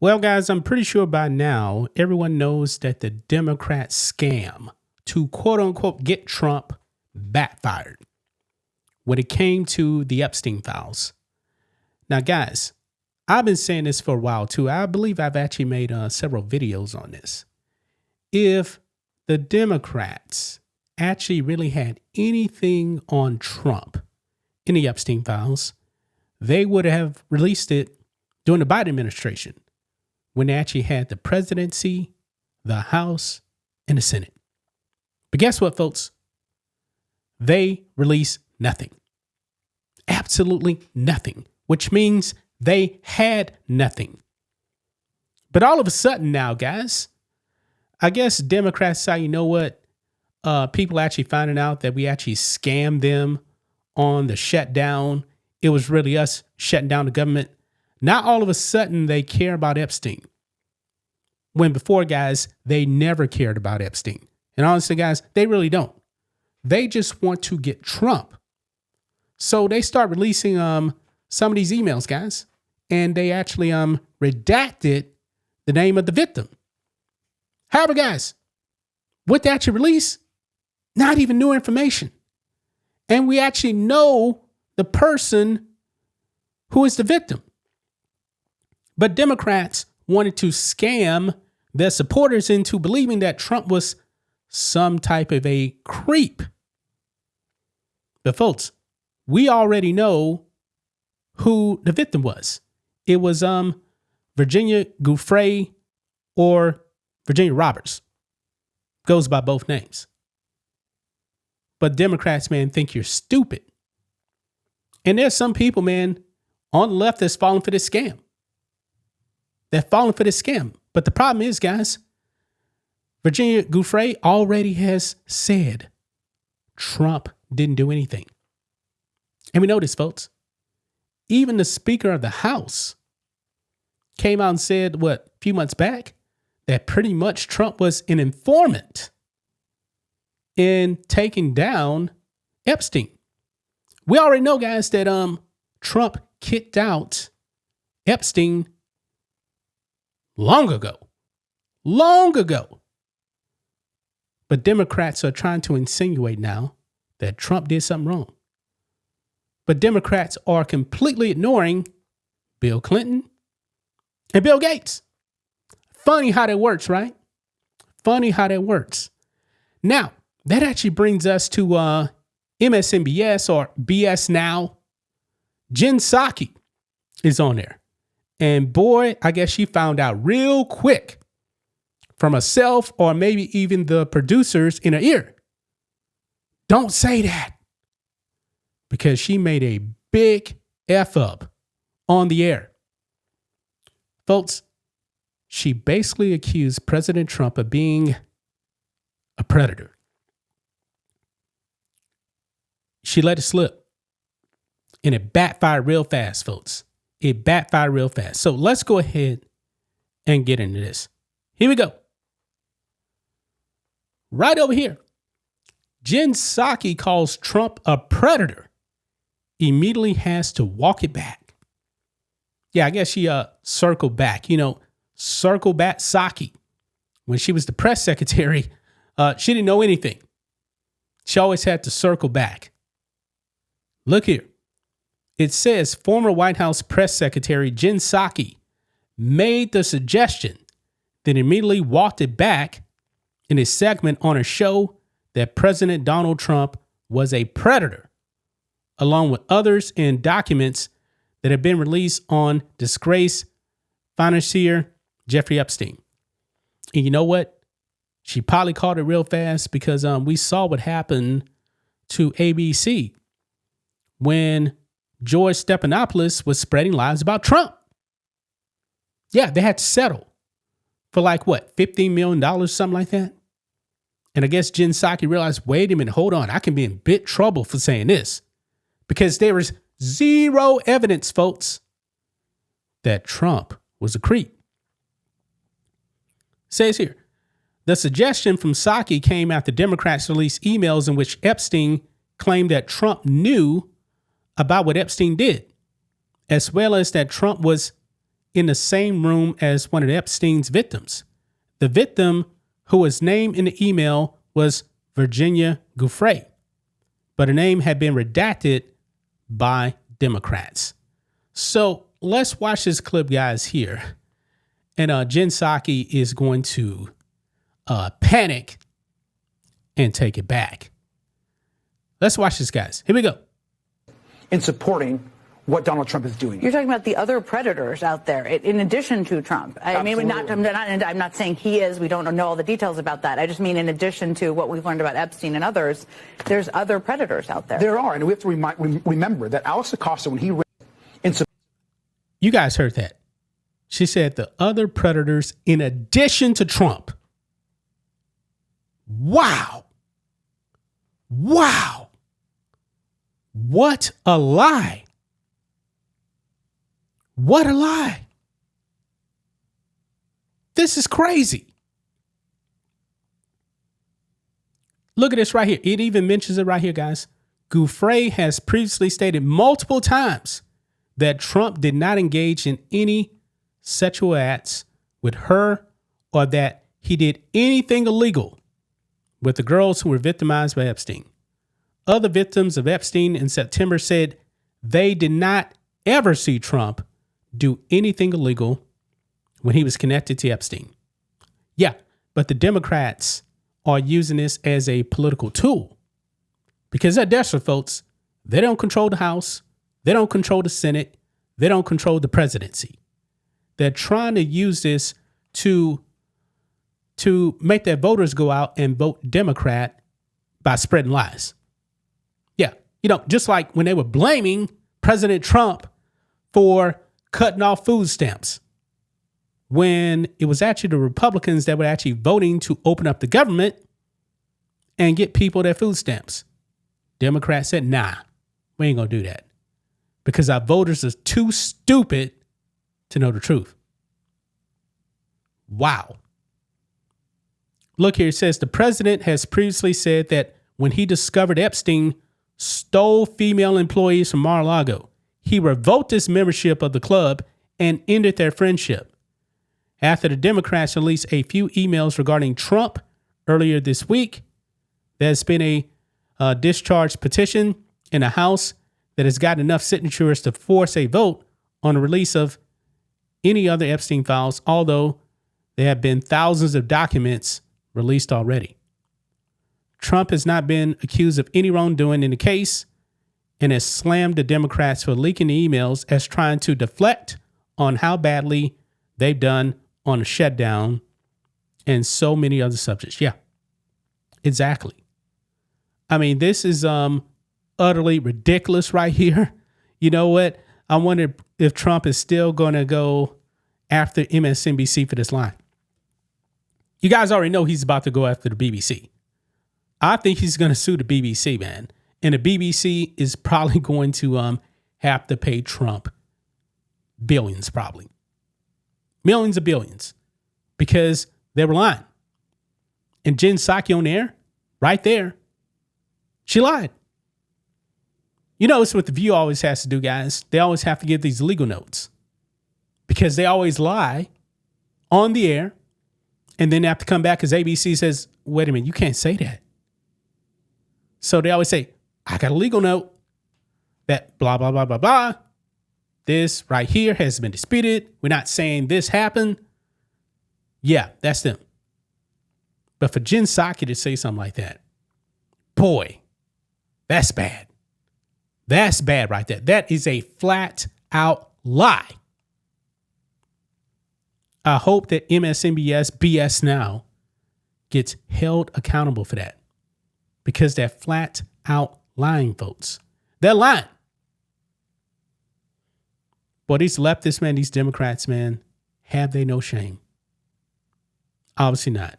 Well, guys, I'm pretty sure by now everyone knows that the Democrat scam to quote unquote get Trump backfired when it came to the Epstein files. Now, guys, I've been saying this for a while too. I believe I've actually made several videos on this. If the Democrats actually really had anything on Trump in the Epstein files, they would have released it during the Biden administration when they actually had the presidency, the House, and the Senate. But guess what, folks? They released nothing. Absolutely nothing, which means they had nothing. But all of a sudden now, guys, I guess Democrats say, you know what? People actually finding out that we actually scammed them on the shutdown. It was really us shutting down the government. Now all of a sudden they care about Epstein. When before, guys, they never cared about Epstein. And honestly, guys, they really don't. They just want to get Trump. So they start releasing some of these emails, guys. And they actually redacted the name of the victim. However, guys, what they actually release, not even new information. And we actually know the person who is the victim. But Democrats wanted to scam their supporters into believing that Trump was some type of a creep. But folks, we already know who the victim was. It was Virginia Giuffre or Virginia Roberts. Goes by both names. But Democrats, man, think you're stupid. And there's some people, man, on the left that's falling for this scam. They're falling for this scam. But the problem is, guys, Virginia Giuffre already has said Trump didn't do anything. And we know this, folks. Even the Speaker of the House came out and said, a few months back, that pretty much Trump was an informant in taking down Epstein. We already know, guys, that Trump kicked out Epstein long ago. But Democrats are trying to insinuate now that Trump did something wrong. But Democrats are completely ignoring Bill Clinton and Bill Gates. Funny how that works, right? Funny how that works. Now, that actually brings us to MSNBS or BS Now. Jen Psaki is on there. And boy, I guess she found out real quick from herself or maybe even the producers in her ear. Don't say that. Because she made a big F up on the air. Folks, she basically accused President Trump of being a predator. She let it slip. And it backfired real fast, folks. It backfired real fast. So let's go ahead and get into this. Here we go. Right over here. Jen Psaki calls Trump a predator. Immediately has to walk it back. Yeah, I guess she circled back. Circle back Psaki. When she was the press secretary, she didn't know anything. She always had to circle back. Look here. It says former White House press secretary Jen Psaki made the suggestion, then immediately walked it back in a segment on her show that President Donald Trump was a predator, along with others in documents that have been released on disgraced financier Jeffrey Epstein. And you know what? She probably caught it real fast because we saw what happened to ABC when George Stephanopoulos was spreading lies about Trump. Yeah, they had to settle for $15 million, something like that. And I guess Jen Psaki realized, wait a minute, hold on. I can be in big trouble for saying this because there was zero evidence, folks, that Trump was a creep. It says here, the suggestion from Psaki came after Democrats released emails in which Epstein claimed that Trump knew about what Epstein did, as well as that Trump was in the same room as one of Epstein's victims. The victim, who was named in the email, was Virginia Giuffre, but her name had been redacted by Democrats. So let's watch this clip, guys, here. And Jen Psaki is going to panic and take it back. Let's watch this, guys. Here we go. In supporting what Donald Trump is doing. You're talking about the other predators out there, in addition to Trump. I mean, I'm not saying he is. We don't know all the details about that. I just mean in addition to what we've learned about Epstein and others, there's other predators out there. There are, and we have to remember that Alex Acosta, when he you guys heard that. She said the other predators in addition to Trump. Wow. Wow. What a lie. What a lie. This is crazy. Look at this right here. It even mentions it right here, guys. Giuffre has previously stated multiple times that Trump did not engage in any sexual acts with her or that he did anything illegal with the girls who were victimized by Epstein. Other victims of Epstein in September said they did not ever see Trump do anything illegal when he was connected to Epstein. Yeah, but the Democrats are using this as a political tool because they're desperate, folks. They don't control the House. They don't control the Senate. They don't control the presidency. They're trying to use this to make their voters go out and vote Democrat by spreading lies. Yeah, just like when they were blaming President Trump for cutting off food stamps, when it was actually the Republicans that were actually voting to open up the government and get people their food stamps. Democrats said, nah, we ain't gonna do that because our voters are too stupid to know the truth. Wow. Look here, it says the president has previously said that when he discovered Epstein stole female employees from Mar-a-Lago, he revoked his membership of the club and ended their friendship. After the Democrats released a few emails regarding Trump earlier this week, there's been a discharge petition in the House that has gotten enough signatures to force a vote on the release of any other Epstein files, although there have been thousands of documents released already. Trump has not been accused of any wrongdoing in the case and has slammed the Democrats for leaking the emails as trying to deflect on how badly they've done on a shutdown and so many other subjects. Yeah, exactly. I mean, this is utterly ridiculous right here. You know what? I wonder if Trump is still going to go after MSNBC for this line. You guys already know he's about to go after the BBC. I think he's going to sue the BBC, man. And the BBC is probably going to have to pay Trump billions, probably. Millions of billions. Because they were lying. And Jen Psaki on there, right there, she lied. You know, it's what The View always has to do, guys. They always have to give these legal notes. Because they always lie on the air. And then they have to come back because ABC says, wait a minute, you can't say that. So they always say, I got a legal note that blah, blah, blah, blah, blah. This right here has been disputed. We're not saying this happened. Yeah, that's them. But for Jen Psaki to say something like that, boy, that's bad. That's bad right there. That is a flat out lie. I hope that MSNBS BS Now gets held accountable for that. Because they're flat out lying, folks. They're lying. Boy, these leftists, man, these Democrats, man, have they no shame? Obviously not.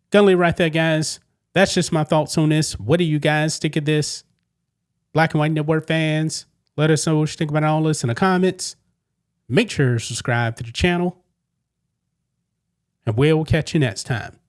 Gonna leave right there, guys. That's just my thoughts on this. What do you guys think of this? Black and White Network fans, let us know what you think about all this in the comments. Make sure to subscribe to the channel. And we'll catch you next time.